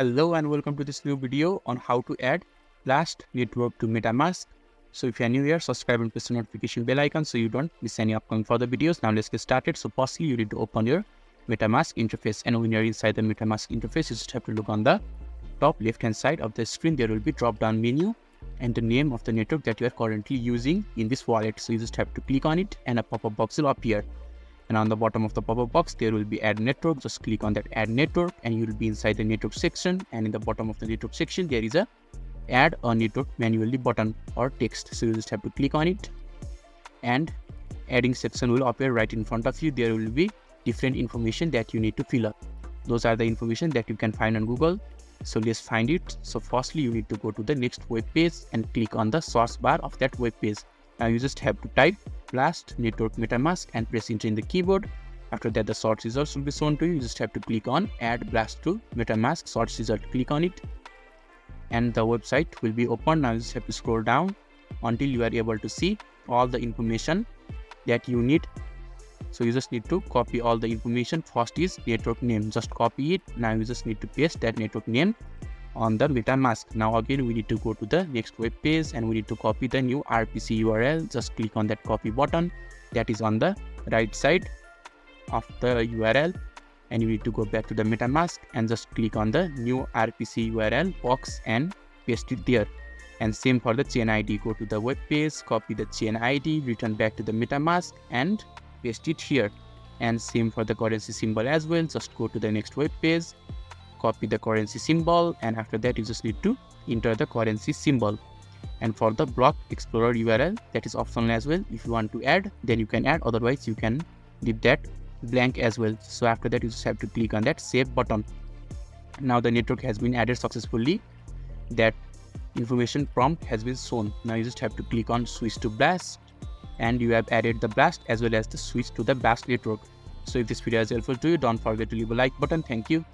Hello and welcome to this new video on how to add Blast network to MetaMask. So if you're new here, subscribe and press the notification bell icon so you don't miss any upcoming further videos. Now let's get started. So firstly, you need to open your MetaMask interface, and when you're inside the MetaMask interface, you just have to look on the top left hand side of the screen. There will be drop down menu and the name of the network that you are currently using in this wallet. So you just have to click on it and a pop-up box will appear. And on the bottom of the pop-up box, there will be add network. Just click on that add network and you will be inside the network section. And in the bottom of the network section, there is a add a network manually button or text. So you just have to click on it and adding section will appear right in front of you. There will be different information that you need to fill up. Those are the information that you can find on Google. So let's find it. So firstly, you need to go to the next web page and click on the search bar of that web page. Now you just have to type Blast network MetaMask and press enter in the keyboard. After that, the search results will be shown to you. You just have to click on add Blast to MetaMask search result. Click on it and the website will be open. Now you just have to scroll down until you are able to see all the information that you need. So you just need to copy all the information. First is network name. Just copy it. Now you just need to paste that network name on the MetaMask. Now again, we need to go to the next web page and we need to copy the new RPC URL. Just click on that copy button that is on the right side of the URL, and you need to go back to the MetaMask and just click on the new RPC URL box and paste it there. And same for the chain ID. Go to the web page, copy the chain ID, return back to the MetaMask and paste it here. And same for the currency symbol as well. Just go to the next web page, copy the currency symbol, and after that you just need to enter the currency symbol. And for the block explorer URL, that is optional as well. If you want to add, then you can add, otherwise you can leave that blank as well. So after that, you just have to click on that save button. Now the network has been added successfully. That information prompt has been shown. Now you just have to click on switch to Blast, and you have added the Blast as well as the switch to the Blast network. So if this video is helpful to you, don't forget to leave a like button. Thank you.